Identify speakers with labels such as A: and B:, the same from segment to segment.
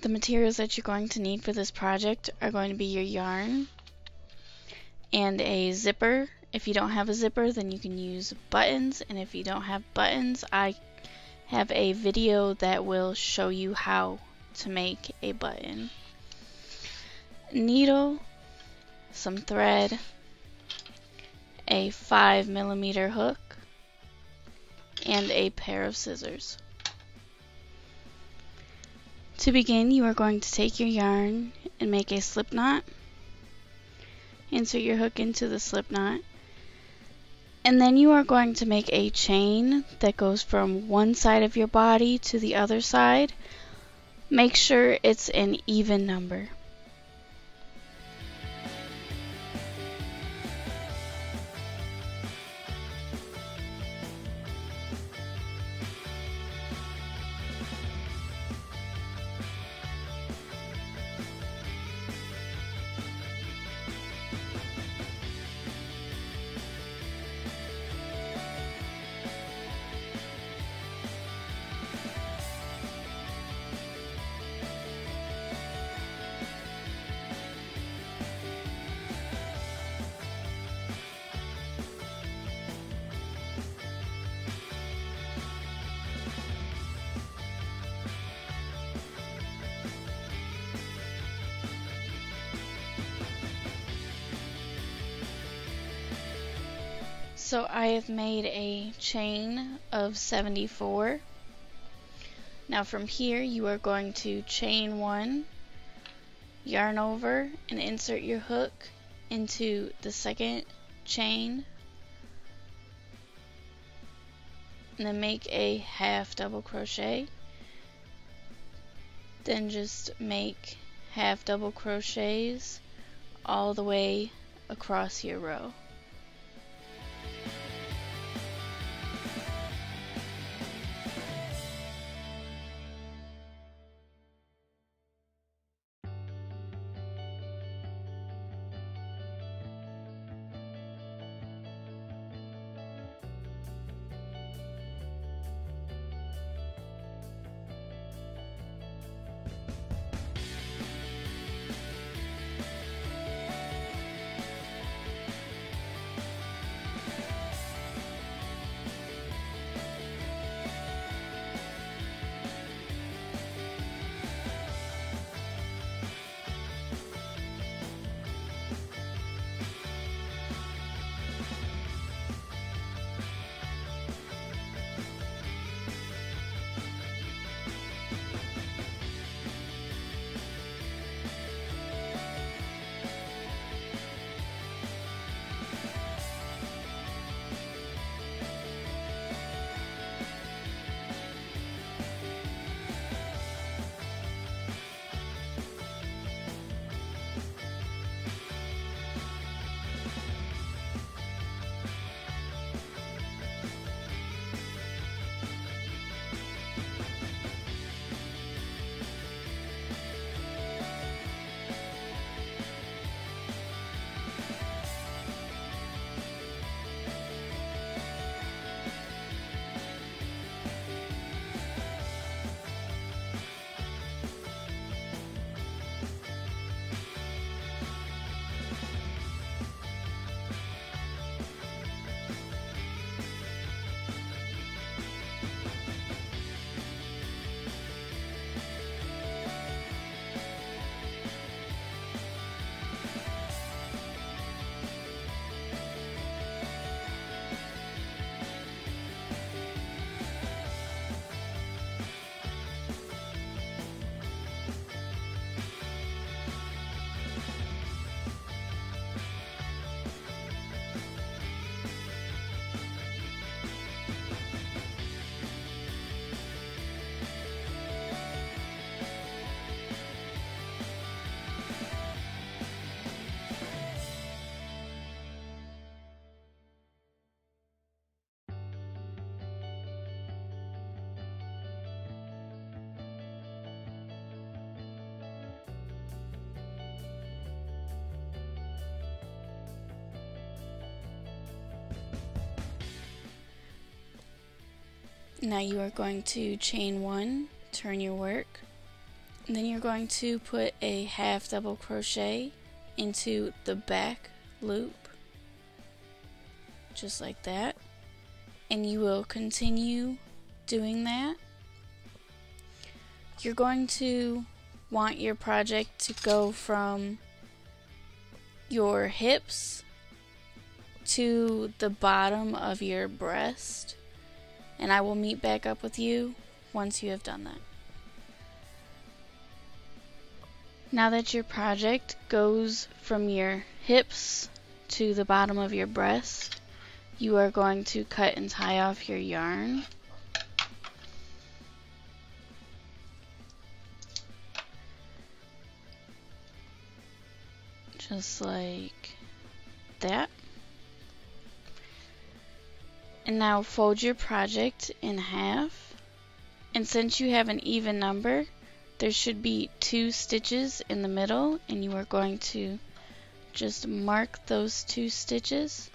A: The materials that you're going to need for this project are going to be your yarn and a zipper. If you don't have a zipper, then you can use buttons, and if you don't have buttons, I have a video that will show you how to make a button. Needle, some thread, a 5mm hook, and a pair of scissors. To begin, you are going to take your yarn and make a slip knot. Insert your hook into the slip knot, and then you are going to make a chain that goes from one side of your body to the other side. Make sure it's an even number. So I have made a chain of 74. Now from here you are going to chain 1, yarn over, and insert your hook into the second chain, and then make a half double crochet. Then just make half double crochets all the way across your row. Now you are going to chain 1, turn your work, And then you're going to put a half double crochet into the back loop, just like that, and you will continue doing that. You're going to want your project to go from your hips to the bottom of your breast, and I will meet back up with you once you have done that. Now that your project goes from your hips to the bottom of your breast, you are going to cut and tie off your yarn. Just like that. And now fold your project in half. And since you have an even number, there should be 2 stitches in the middle, and you are going to just mark those 2 stitches.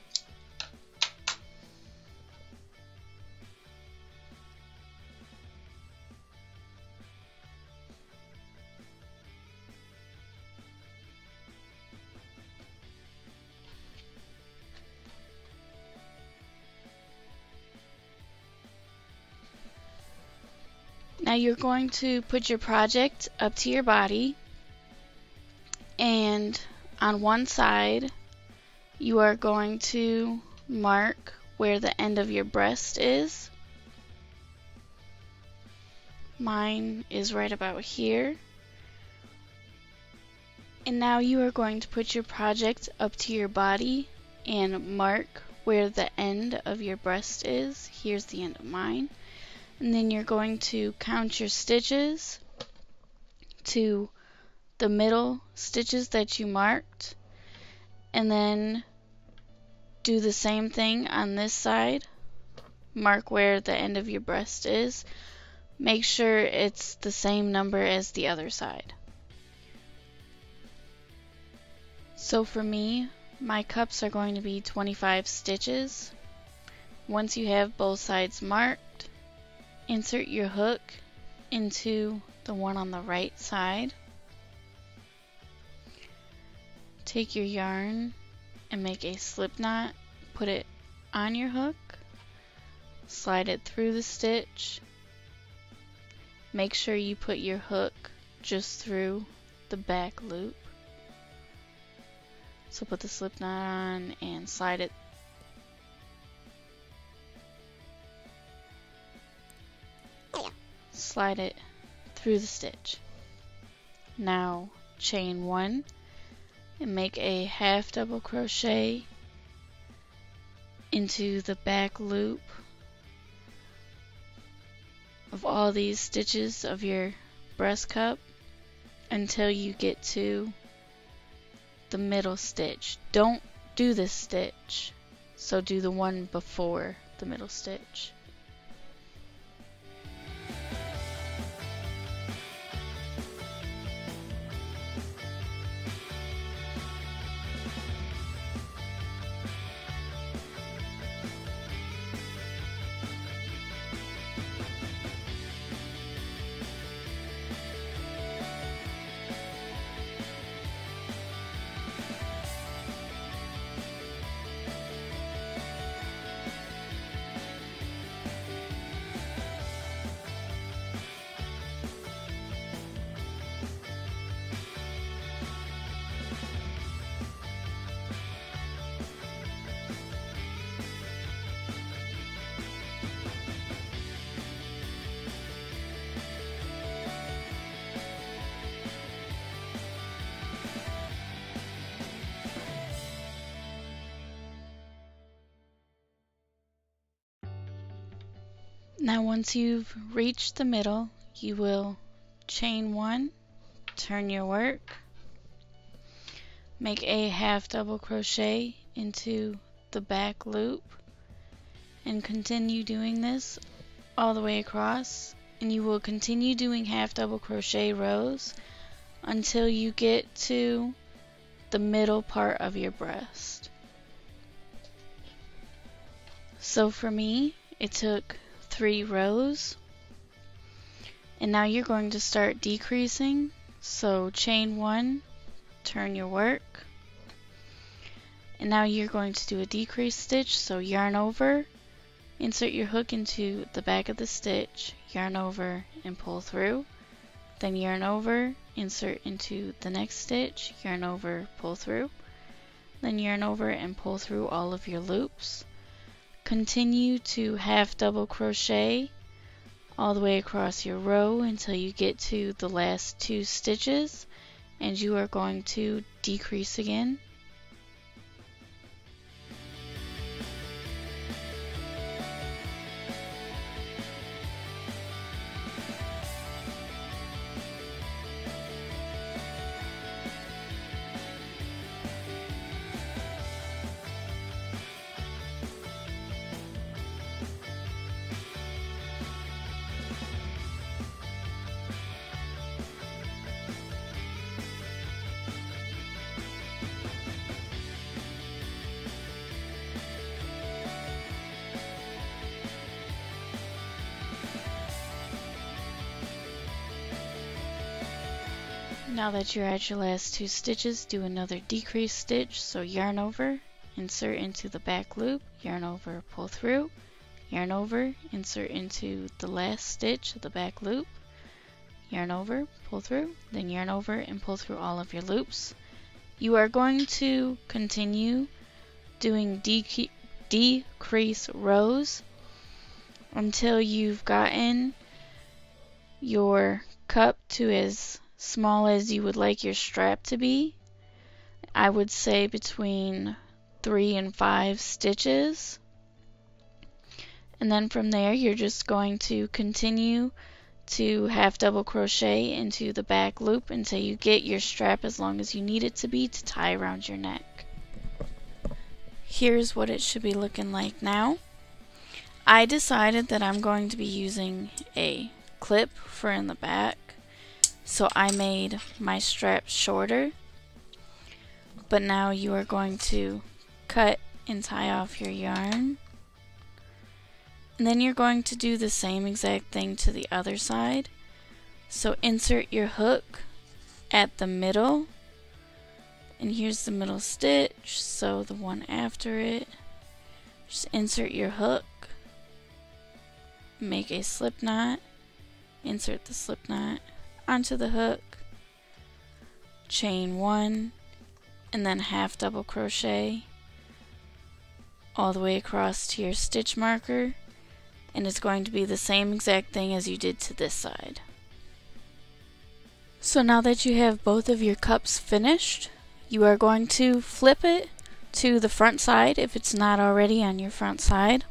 A: Now you're going to put your project up to your body, and on one side you are going to mark where the end of your breast is. Mine is right about here. And now you are going to put your project up to your body and mark where the end of your breast is. Here's the end of mine. And then you're going to count your stitches to the middle stitches that you marked, and then do the same thing on this side. Mark where the end of your breast is. Make sure it's the same number as the other side. So for me, my cups are going to be 25 stitches. Once you have both sides marked, insert your hook into the one on the right side. Take your yarn and make a slip knot. Put it on your hook. Slide it through the stitch. Make sure you put your hook just through the back loop. So put the slip knot on and slide it through the stitch. Now chain 1 and make a half double crochet into the back loop of all these stitches of your breast cup until you get to the middle stitch. Don't do this stitch, so do the one before the middle stitch. Now once you've reached the middle, you will chain 1, turn your work, make a half double crochet into the back loop, and continue doing this all the way across, and you will continue doing half double crochet rows until you get to the middle part of your breast. So for me, it took 3 rows, And now you're going to start decreasing. So chain 1, turn your work. And now you're going to do a decrease stitch, so yarn over, insert your hook into the back of the stitch, yarn over and pull through. Then yarn over, insert into the next stitch, yarn over, pull through. Then yarn over and pull through all of your loops. Continue to half double crochet all the way across your row until you get to the last 2 stitches, and you are going to decrease again. Now that you're at your last 2 stitches, do another decrease stitch, so yarn over, insert into the back loop, yarn over, pull through, yarn over, insert into the last stitch of the back loop, yarn over, pull through, then yarn over and pull through all of your loops. You are going to continue doing decrease rows until you've gotten your cup to as small as you would like your strap to be. I would say between 3 and 5 stitches. And then from there you're just going to continue to half double crochet into the back loop until you get your strap as long as you need it to be to tie around your neck. Here's what it should be looking like now. I decided that I'm going to be using a clip for in the back, so I made my strap shorter. But now you are going to cut and tie off your yarn, and then you're going to do the same exact thing to the other side. So insert your hook at the middle, and here's the middle stitch, so the one after it, just insert your hook, make a slip knot, insert the slip knot onto the hook, chain 1, and then half double crochet all the way across to your stitch marker, and it's going to be the same exact thing as you did to this side. So now that you have both of your cups finished, you are going to flip it to the front side if it's not already on your front side.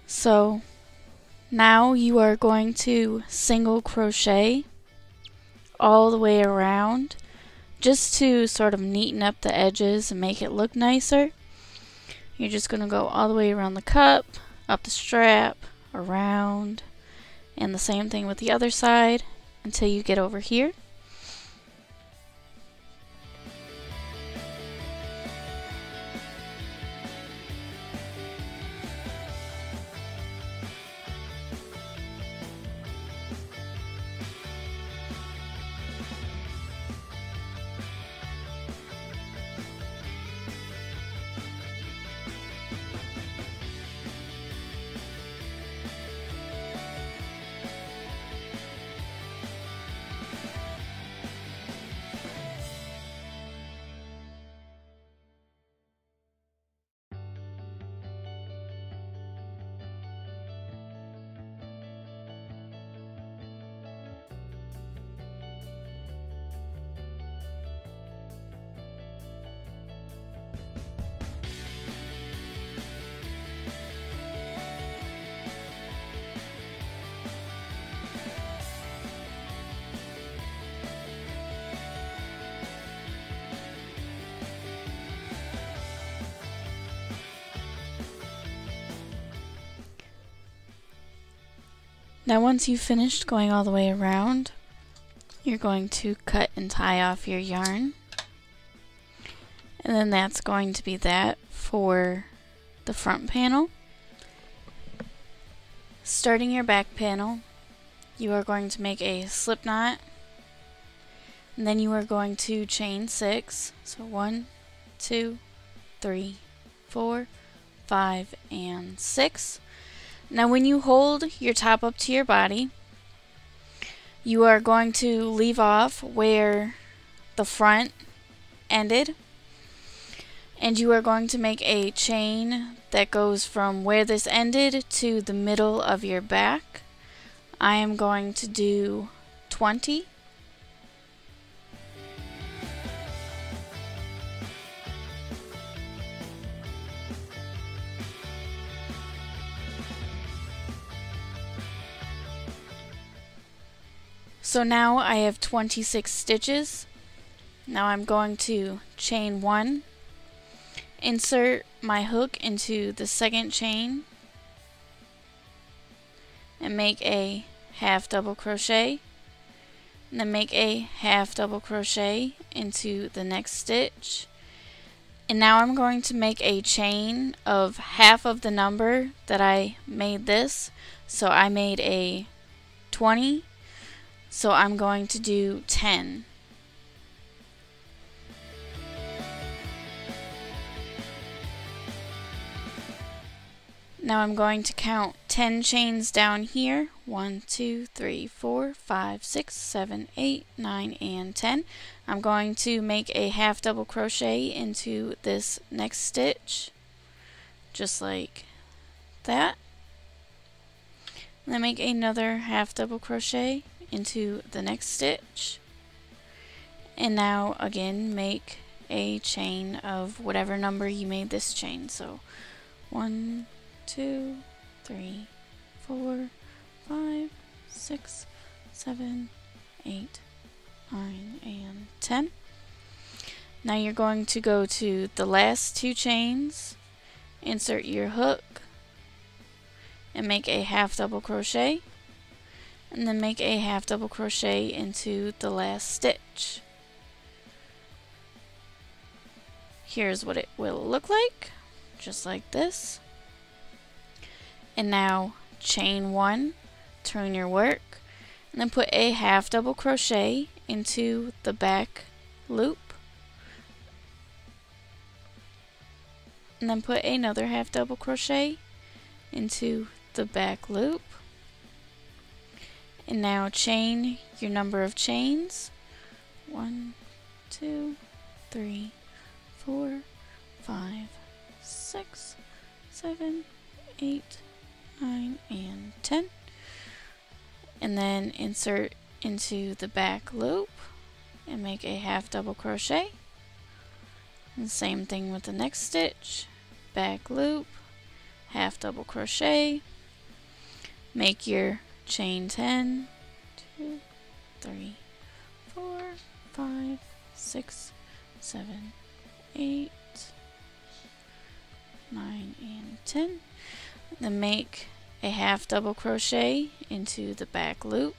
A: So now you are going to single crochet all the way around just to sort of neaten up the edges and make it look nicer. You're just going to go all the way around the cup, up the strap, around, and the same thing with the other side until you get over here. Now once you've finished going all the way around, you're going to cut and tie off your yarn. And then that's going to be that for the front panel. Starting your back panel, you are going to make a slip knot, and then you are going to chain 6. So 1, 2, 3, 4, 5, and 6. Now when you hold your top up to your body, you are going to leave off where the front ended, and you are going to make a chain that goes from where this ended to the middle of your back. I am going to do 20. So now I have 26 stitches. Now I'm going to chain 1, insert my hook into the second chain, and make a half double crochet, and then make a half double crochet into the next stitch. And now I'm going to make a chain of half of the number that I made this. So I made a 20, so I'm going to do 10. Now I'm going to count 10 chains down here. 1, 2, 3, 4, 5, 6, 7, 8, 9, and 10. I'm going to make a half double crochet into this next stitch, just like that. And then make another half double crochet into the next stitch. And now again make a chain of whatever number you made this chain. So 1, 2, 3, 4, 5, 6, 7, 8, 9, and 10. Now you're going to go to the last 2 chains, insert your hook, and make a half double crochet, and then make a half double crochet into the last stitch. Here's what it will look like, just like this. And now chain 1, turn your work, and then put a half double crochet into the back loop, and then put another half double crochet into the back loop. And now chain your number of chains. 1, 2, 3, 4, 5, 6, 7, 8, 9, and 10. And then insert into the back loop and make a half double crochet. And same thing with the next stitch. Back loop, half double crochet, make your chain 10, 2, 3, 4, 5, 6, 7, 8, 9, and 10. Then make a half double crochet into the back loop,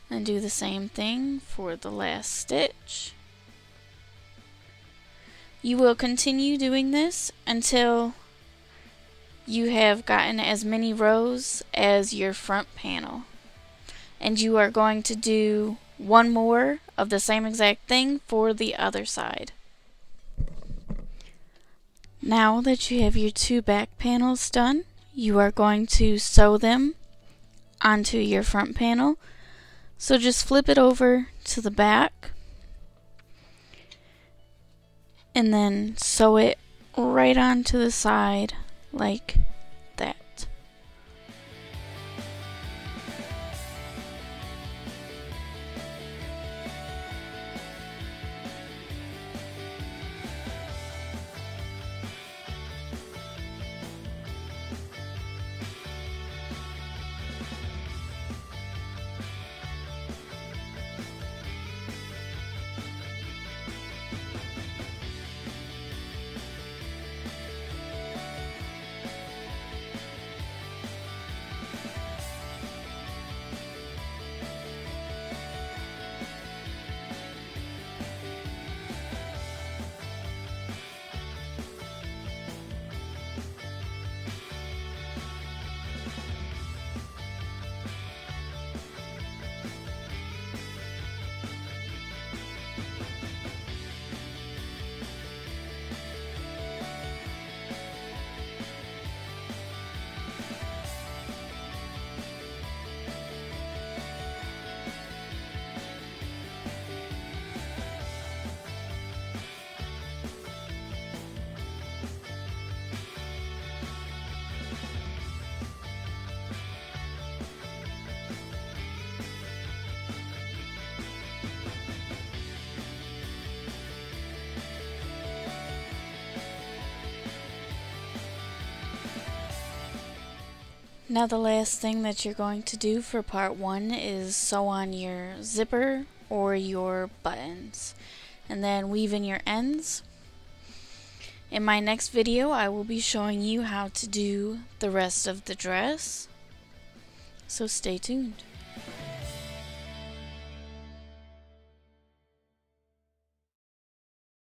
A: and do the same thing for the last stitch. You will continue doing this until you have gotten as many rows as your front panel, and you are going to do one more of the same exact thing for the other side. Now that you have your 2 back panels done, you are going to sew them onto your front panel. So just flip it over to the back and then sew it right onto the side like that. Now the last thing that you're going to do for part 1 is sew on your zipper or your buttons and then weave in your ends. In my next video I will be showing you how to do the rest of the dress, so stay tuned.